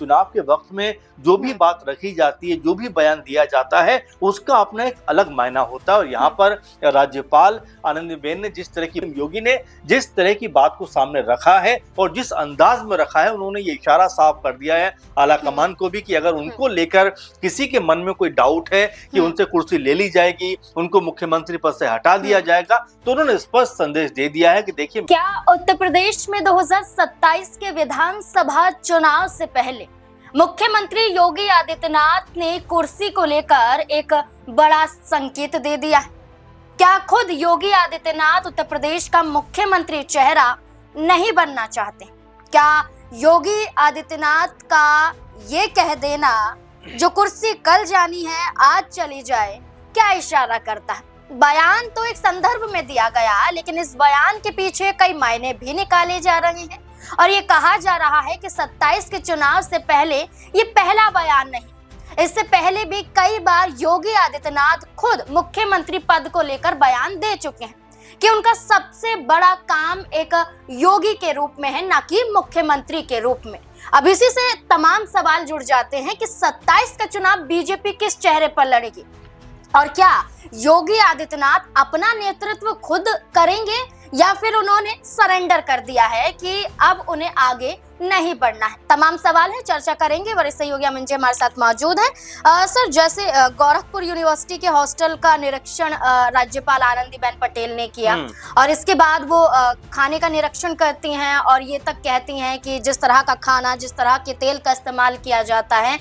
चुनाव के वक्त में जो भी बात रखी जाती है, जो भी बयान दिया जाता है, उसका अपना एक अलग मायना होता है। और यहाँ पर राज्यपाल आनंदीबेन ने योगी ने जिस तरह की बात को सामने रखा है और जिस अंदाज में रखा है, उन्होंने ये इशारा साफ कर दिया है आला कमान को भी कि अगर उनको लेकर किसी के मन में कोई डाउट है कि उनसे कुर्सी ले ली जाएगी, उनको मुख्यमंत्री पद से हटा दिया जाएगा, तो उन्होंने स्पष्ट संदेश दे दिया है कि देखिए, क्या उत्तर प्रदेश में 2027 के विधानसभा चुनाव से पहले मुख्यमंत्री योगी आदित्यनाथ ने कुर्सी को लेकर एक बड़ा संकेत दे दिया है? क्या खुद योगी आदित्यनाथ उत्तर प्रदेश का मुख्यमंत्री चेहरा नहीं बनना चाहते? क्या योगी आदित्यनाथ का ये कह देना जो कुर्सी कल जानी है आज चली जाए क्या इशारा करता है? बयान तो एक संदर्भ में दिया गया, लेकिन इस बयान के पीछे कई मायने भी निकाले जा रहे हैं और ये कहा जा रहा है कि 27 के चुनाव से पहले ये पहला बयान नहीं, इससे पहले भी कई बार योगी आदित्यनाथ खुद मुख्यमंत्री पद को लेकर बयान दे चुके हैं कि उनका सबसे बड़ा काम एक योगी के रूप में है, ना कि मुख्यमंत्री के रूप में। अब इसी से तमाम सवाल जुड़ जाते हैं कि 27 का चुनाव बीजेपी किस चेहरे पर लड़ेगी और क्या योगी आदित्यनाथ अपना नेतृत्व खुद करेंगे या फिर उन्होंने सरेंडर कर दिया है कि अब उन्हें आगे नहीं बढ़ना है। तमाम सवाल है, चर्चा करेंगे। वरिष्ठ सहयोगी अमन जी हमारे साथ मौजूद हैं। सर, जैसे गोरखपुर यूनिवर्सिटी के हॉस्टल का निरीक्षण राज्यपाल आनंदीबेन पटेल ने किया और इसके बाद वो खाने का निरीक्षण करती हैं और ये तक कहती हैं कि जिस तरह का खाना, जिस तरह के तेल का इस्तेमाल किया जाता है,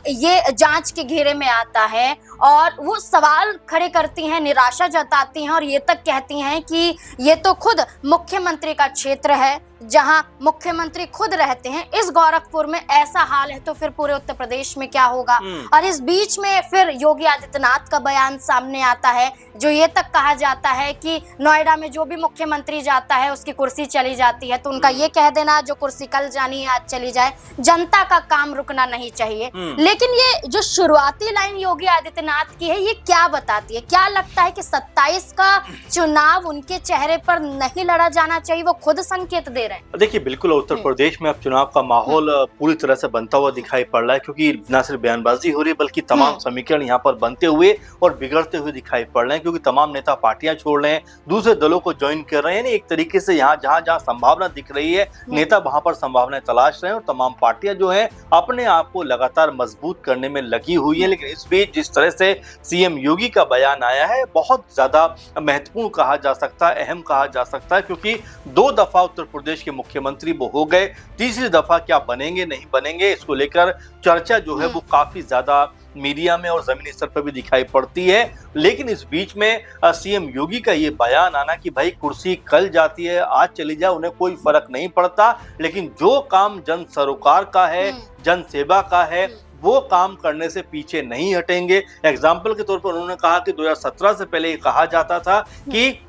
ये जांच के घेरे में आता है और वो सवाल खड़े करती हैं, निराशा जताती हैं और ये तक कहती हैं कि ये तो खुद मुख्यमंत्री का क्षेत्र है जहां मुख्यमंत्री खुद रहते हैं। इस गोरखपुर में ऐसा हाल है तो फिर पूरे उत्तर प्रदेश में क्या होगा? और इस बीच में फिर योगी आदित्यनाथ का बयान सामने आता है जो ये तक कहा जाता है कि नोएडा में जो भी मुख्यमंत्री जाता है उसकी कुर्सी चली जाती है, तो उनका ये कह देना जो कुर्सी कल जानी है आज चली जाए, जनता का काम रुकना नहीं चाहिए। लेकिन ये जो शुरुआती लाइन योगी आदित्यनाथ की है, ये क्या बताती है? क्या लगता है कि 27 का चुनाव उनके चेहरे पर नहीं लड़ा जाना चाहिए? वो खुद संकेत दे रहे हैं। देखिए, बिल्कुल उत्तर प्रदेश में अब चुनाव का माहौल पूरी तरह से बनता हुआ दिखाई पड़ रहा है, क्योंकि न सिर्फ बयानबाजी हो रही है बल्कि तमाम समीकरण यहाँ पर बनते हुए और बिगड़ते हुए दिखाई पड़ रहे हैं, क्योंकि तमाम नेता पार्टियां छोड़ रहे हैं, दूसरे दलों को ज्वाइन कर रहे हैं। एक तरीके से यहाँ जहाँ संभावना दिख रही है, नेता वहां पर संभावनाएं तलाश रहे हैं और तमाम पार्टियां जो है अपने आप को लगातार मजबूत करने में लगी हुई है। लेकिन इस बीच जिस तरह से सीएम योगी का बयान आया है, बहुत ज्यादा महत्वपूर्ण कहा जा सकता है, अहम कहा जा सकता है, क्योंकि 2 दफा उत्तर प्रदेश के मुख्यमंत्री वो हो गए, तीसरी दफा क्या बनेंगे नहीं बनेंगे, इसको लेकर चर्चा जो है वो काफी ज्यादा मीडिया में और जमीनी स्तर पर भी दिखाई पड़ती है। लेकिन इस बीच में सीएम योगी का ये बयान आना कि भाई कुर्सी कल जाती है आज चली जाए, उन्हें कोई फर्क नहीं पड़ता, लेकिन जो काम जन सरोकार का है, जन सेवा का है, वो काम करने से पीछे नहीं हटेंगे। एग्जाम्पल के तौर पर उन्होंने कहा कि 2017 से पहले ये कहा जाता था कि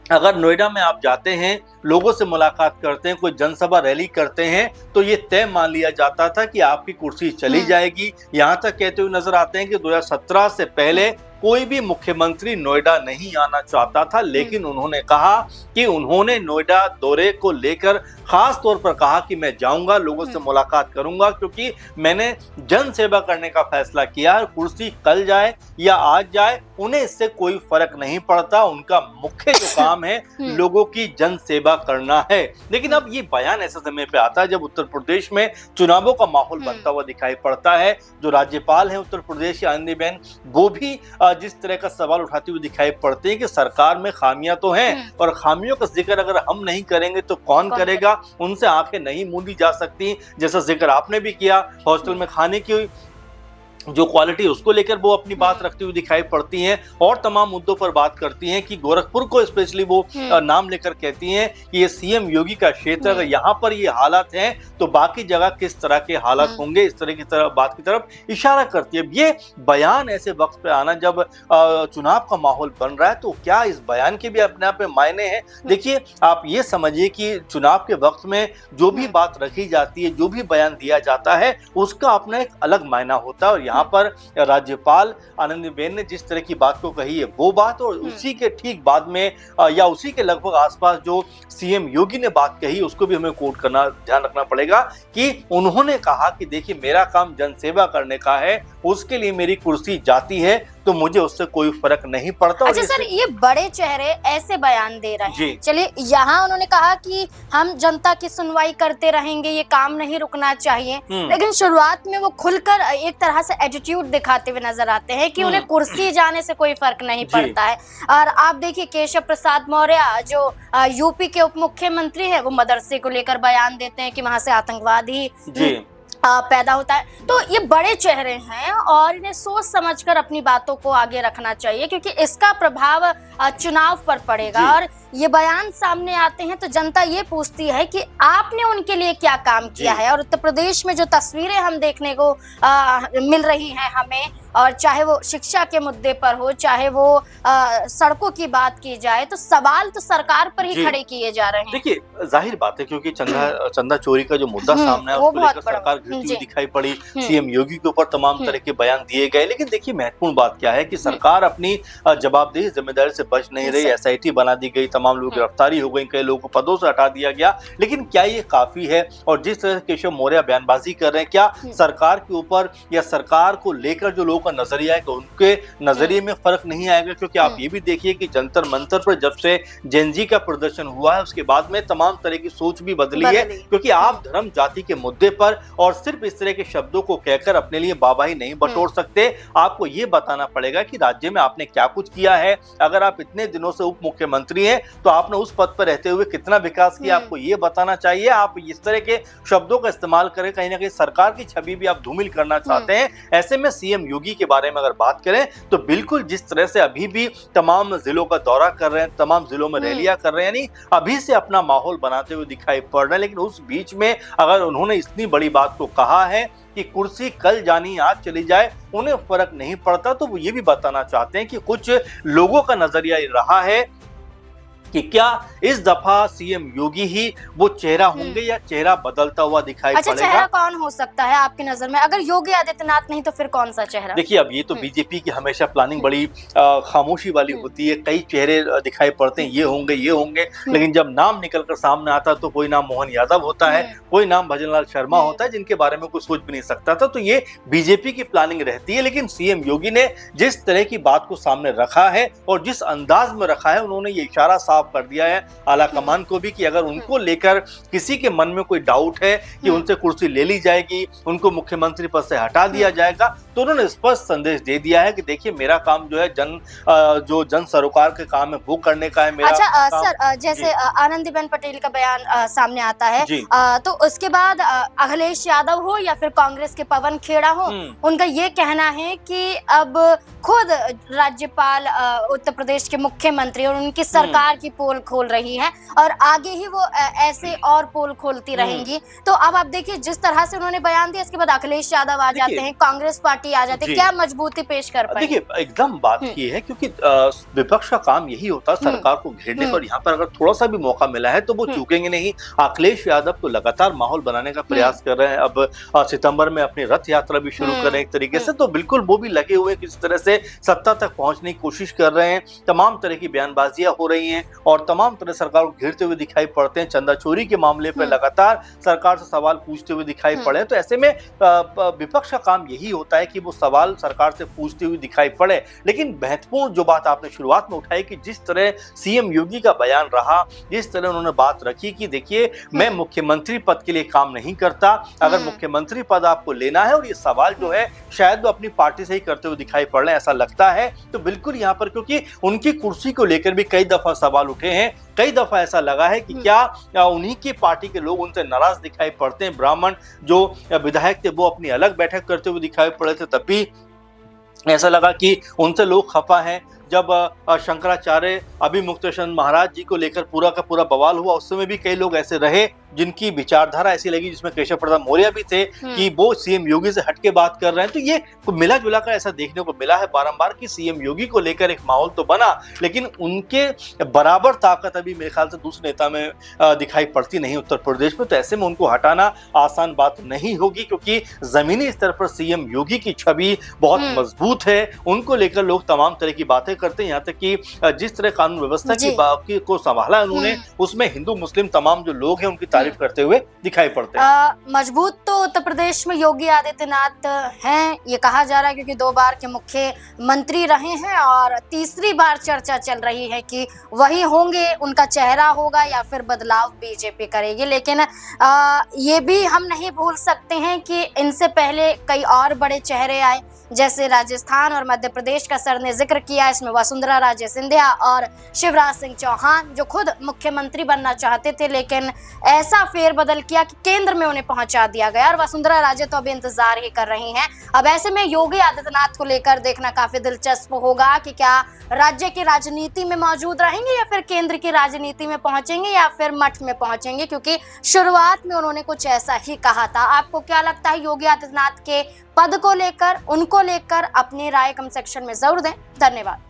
अगर नोएडा में आप जाते हैं, लोगों से मुलाकात करते हैं, कोई जनसभा रैली करते हैं, तो ये तय मान लिया जाता था कि आपकी कुर्सी चली जाएगी। यहाँ तक कहते हुए नजर आते हैं कि 2017 से पहले कोई भी मुख्यमंत्री नोएडा नहीं आना चाहता था, लेकिन उन्होंने कहा कि उन्होंने नोएडा दौरे को लेकर खास तौर पर कहा कि मैं जाऊंगा, लोगों से मुलाकात करूंगा, क्योंकि मैंने जन सेवा करने का फैसला किया है। कुर्सी कल जाए या आज जाए, उन्हें इससे कोई फर्क नहीं पड़ता, उनका मुख्य जो काम है लोगों की जन सेवा करना है। लेकिन अब ये बयान ऐसे समय पे आता है जब उत्तर प्रदेश में चुनावों का माहौल बनता हुआ दिखाई पड़ता है। जो राज्यपाल है उत्तर प्रदेश की आनंदीबेन, वो भी जिस तरह का सवाल उठाते हुए दिखाई पड़ते हैं कि सरकार में खामियां तो हैं और खामियों का जिक्र अगर हम नहीं करेंगे तो कौन करेगा, उनसे आंखें नहीं मूंदी जा सकती। जैसा जिक्र आपने भी किया, हॉस्टल में खाने की जो क्वालिटी उसको लेकर वो अपनी बात रखती हुई दिखाई पड़ती हैं और तमाम मुद्दों पर बात करती हैं कि गोरखपुर को स्पेशली वो नाम लेकर कहती हैं कि ये सीएम योगी का क्षेत्र, अगर यहाँ पर ये हालात हैं तो बाकी जगह किस तरह के हालात होंगे, इस तरह की बात की तरफ इशारा करती है। ये बयान ऐसे वक्त पे आना जब चुनाव का माहौल बन रहा है, तो क्या इस बयान के भी अपने आप में मायने हैं? देखिए, आप ये समझिए कि चुनाव के वक्त में जो भी बात रखी जाती है, जो भी बयान दिया जाता है, उसका अपना एक अलग मायना होता है और यहाँ पर राज्यपाल आनंदीबेन ने जिस तरह की बात को कही है वो बात, और उसी के ठीक बाद में या उसी के लगभग आसपास जो सीएम योगी ने बात कही उसको भी हमें कोट करना, ध्यान रखना पड़ेगा कि उन्होंने कहा कि देखिए मेरा काम जनसेवा करने का है, उसके लिए मेरी कुर्सी जाती है तो मुझे उससे कोई फर्क नहीं पड़ता। अच्छा सर, ये बड़े चेहरे ऐसे बयान दे रहे हैं, चलिए यहाँ उन्होंने कहा कि हम जनता की सुनवाई करते रहेंगे, ये काम नहीं रुकना चाहिए, लेकिन शुरुआत में वो खुलकर एक तरह से एटीट्यूड दिखाते हुए नजर आते हैं कि उन्हें कुर्सी जाने से कोई फर्क नहीं पड़ता है। और आप देखिए केशव प्रसाद मौर्य जो यूपी के उप मुख्यमंत्री है, वो मदरसे को लेकर बयान देते हैं कि वहां से आतंकवादी पैदा होता है। तो ये बड़े चेहरे हैं और इन्हें सोच समझकर अपनी बातों को आगे रखना चाहिए, क्योंकि इसका प्रभाव चुनाव पर पड़ेगा। और ये बयान सामने आते हैं तो जनता ये पूछती है कि आपने उनके लिए क्या काम किया है। और उत्तर प्रदेश में जो तस्वीरें हम देखने को मिल रही हैं हमें, और चाहे वो शिक्षा के मुद्दे पर हो, चाहे वो सड़कों की बात की जाए, तो सवाल तो सरकार पर ही खड़े किए जा रहे हैं। देखिए जाहिर बात है क्योंकि चंदा चोरी का जो मुद्दा सामने आया उसको लेकर सरकार घिरती हुई दिखाई पड़ी, सीएम योगी के ऊपर तमाम तरह के बयान दिए गए। लेकिन देखिए महत्वपूर्ण बात क्या है कि सरकार अपनी जवाबदेही जिम्मेदारी से बच नहीं रही। एसआईटी बना दी गई, तमाम लोग गिरफ्तारी हो गई, कई लोगों को पदों से हटा दिया गया, लेकिन क्या ये काफी है? और जिस तरह से केशव मौर्य बयानबाजी कर रहे हैं, क्या सरकार के ऊपर या सरकार को लेकर जो लोगों का नजरिया है तो उनके नजरिए में फर्क नहीं आएगा? क्योंकि आप ये भी देखिए कि जंतर मंतर पर जब से जेनजी का प्रदर्शन हुआ है उसके बाद में तमाम तरह की सोच भी बदली है, क्योंकि आप धर्म जाति के मुद्दे पर और सिर्फ इस तरह के शब्दों को कहकर अपने लिए वाहवाही नहीं बटोर सकते। आपको ये बताना पड़ेगा कि राज्य में आपने क्या कुछ किया है। अगर आप इतने दिनों से उप मुख्यमंत्री हैं तो आपने उस पद पर रहते हुए कितना विकास किया, आपको ये बताना चाहिए। आप इस तरह के शब्दों का इस्तेमाल करें, कहीं ना कहीं सरकार की छवि भी आप धूमिल करना चाहते हैं। ऐसे में सीएम योगी के बारे में अगर बात करें तो बिल्कुल जिस तरह से अभी भी तमाम जिलों का दौरा कर रहे हैं, तमाम जिलों में रैलियां कर रहे हैं, यानी अभी से अपना माहौल बनाते हुए दिखाई पड़ रहे हैं। लेकिन उस बीच में अगर उन्होंने इतनी बड़ी बात को कहा है कि कुर्सी कल जानी आज चली जाए उन्हें फर्क नहीं पड़ता, तो वो ये भी बताना चाहते हैं कि कुछ लोगों का नजरिया रहा है कि क्या इस दफा सीएम योगी ही वो चेहरा होंगे या चेहरा बदलता हुआ दिखाई पड़ेगा? चेहरा कौन हो सकता है आपकी नजर में? अगर योगी आदित्यनाथ नहीं तो फिर कौन सा चेहरा? देखिए अब ये तो बीजेपी की हमेशा प्लानिंग बड़ी खामोशी वाली होती है, कई चेहरे दिखाई पड़ते हैं, ये होंगे ये होंगे, लेकिन जब नाम निकलकर सामने आता तो कोई नाम मोहन यादव होता है, कोई नाम भजनलाल शर्मा होता है, जिनके बारे में कोई सोच भी नहीं सकता था। तो ये बीजेपी की प्लानिंग रहती है। लेकिन सीएम योगी ने जिस तरह की बात को सामने रखा है और जिस अंदाज में रखा है, उन्होंने ये इशारा साफ कर दिया है आला कमान को भी कि अगर उनको लेकर किसी के मन में कोई डाउट है कि उनसे कुर्सी ले ली जाएगी, उनको मुख्यमंत्री पद से हटा दिया जाएगा, तो उन्होंने स्पष्ट संदेश दे दिया है कि देखिए मेरा काम जो है जन सरोकार के काम है वो करने का है। मेरा अच्छा सर, जैसे आनंदीबेन पटेल का बयान सामने आता है तो उसके बाद अखिलेश यादव हो या फिर कांग्रेस के पवन खेड़ा हो, उनका ये कहना है कि अब खुद राज्यपाल उत्तर प्रदेश के मुख्यमंत्री और उनकी सरकार की पोल खोल रही है और आगे ही वो ऐसे और पोल खोलती रहेंगी। तो अब आप देखिए जिस तरह से उन्होंने बयान दिया, इसके बाद अखिलेश यादव आ जाते हैं, कांग्रेस पार्टी आ जाती है, क्या मजबूती पेश कर पाए? देखिए एकदम बात ये है क्योंकि विपक्ष का काम यही होता है सरकार को घेरने का, और यहाँ पर अगर थोड़ा सा भी मौका मिला है तो वो चूकेंगे नहीं। अखिलेश यादव तो लगातार माहौल बनाने का प्रयास कर रहे हैं। अब सितंबर में अपनी रथ यात्रा भी शुरू कर रहे हैं एक तरीके से, तो बिल्कुल वो भी लगे हुए किस तरह से सत्ता तक पहुंचने की कोशिश कर रहे हैं। तमाम तरह की बयानबाजियां हो रही हैं और तमाम तरह सरकार को घेरते हुए दिखाई पड़ते हैं। चंदा चोरी के मामले पर लगातार सरकार से सवाल पूछते हुए दिखाई पड़े। तो ऐसे में विपक्ष का काम यही होता है कि वो सवाल सरकार से पूछते हुए दिखाई पड़े। लेकिन महत्वपूर्ण जो बात आपने शुरुआत में उठाई कि जिस तरह सीएम योगी का बयान रहा, जिस तरह उन्होंने बात रखी कि देखिए मैं मुख्यमंत्री पद के लिए काम नहीं करता, अगर मुख्यमंत्री पद आपको लेना है, और ये सवाल जो है शायद वो अपनी पार्टी से ही करते हुए दिखाई पड़ रहे हैं ऐसा लगता है, तो बिल्कुल यहाँ पर क्योंकि उनकी कुर्सी को लेकर भी कई दफा सवाल उठे हैं, कई दफा ऐसा लगा है कि क्या उन्हीं की पार्टी के लोग उनसे नाराज दिखाई पड़ते हैं। ब्राह्मण जो विधायक थे वो अपनी अलग बैठक करते हुए दिखाई पड़े थे, तब भी ऐसा लगा कि उनसे लोग खफा हैं। जब शंकराचार्य अभिमुक्तेश्वर महाराज जी को लेकर पूरा का पूरा बवाल हुआ, उस समय भी कई लोग ऐसे रहे जिनकी विचारधारा ऐसी लगी, जिसमें केशव प्रसाद मौर्य भी थे कि वो सीएम योगी से हटके बात कर रहे हैं। तो ये मिला जुला कर ऐसा देखने को मिला है बारंबार कि सीएम योगी को लेकर एक माहौल तो बना, लेकिन उनके बराबर ताकत अभी मेरे ख्याल से दूसरे नेता में दिखाई पड़ती नहीं उत्तर प्रदेश में। तो ऐसे में उनको हटाना आसान बात नहीं होगी, क्योंकि जमीनी स्तर पर सीएम योगी की छवि बहुत मजबूत है। उनको लेकर लोग तमाम तरह की बातें करते हैं, यहाँ तक कि जिस तरह कानून व्यवस्था की बाकी को संभाला उन्होंने, उसमें हिंदू मुस्लिम तमाम जो लोग हैं उनकी तारीफ करते हुए दिखाई पड़ते हैं। मजबूत तो उत्तर प्रदेश में योगी आदित्यनाथ हैं, ये कहा जा रहा है, क्योंकि 2 बार के मुख्यमंत्री रहे हैं और तीसरी बार चर्चा चल रही है कि वही होंगे, उनका चेहरा होगा या फिर बदलाव बीजेपी करेगी। लेकिन ये भी हम नहीं भूल सकते हैं कि इनसे पहले कई और बड़े चेहरे आए, जैसे राजस्थान और मध्य प्रदेश का सर ने जिक्र किया। इसमें वसुंधरा राजे सिंधिया और शिवराज सिंह चौहान, जो खुद मुख्यमंत्री बनना चाहते थे, लेकिन ऐसा फेरबदल किया कि केंद्र में उन्हें पहुंचा दिया गया। और वसुंधरा राजे तो अभी इंतजार ही कर रही हैं। अब ऐसे में योगी आदित्यनाथ को लेकर देखना काफी दिलचस्प होगा कि क्या राज्य की राजनीति में मौजूद रहेंगे या फिर केंद्र की राजनीति में पहुंचेंगे या फिर मठ में पहुंचेंगे, क्योंकि शुरुआत में उन्होंने कुछ ऐसा ही कहा था। आपको क्या लगता है योगी आदित्यनाथ के पद को लेकर, उनको लेकर? अपनी राय कमेंट सेक्शन में जरूर दें। धन्यवाद।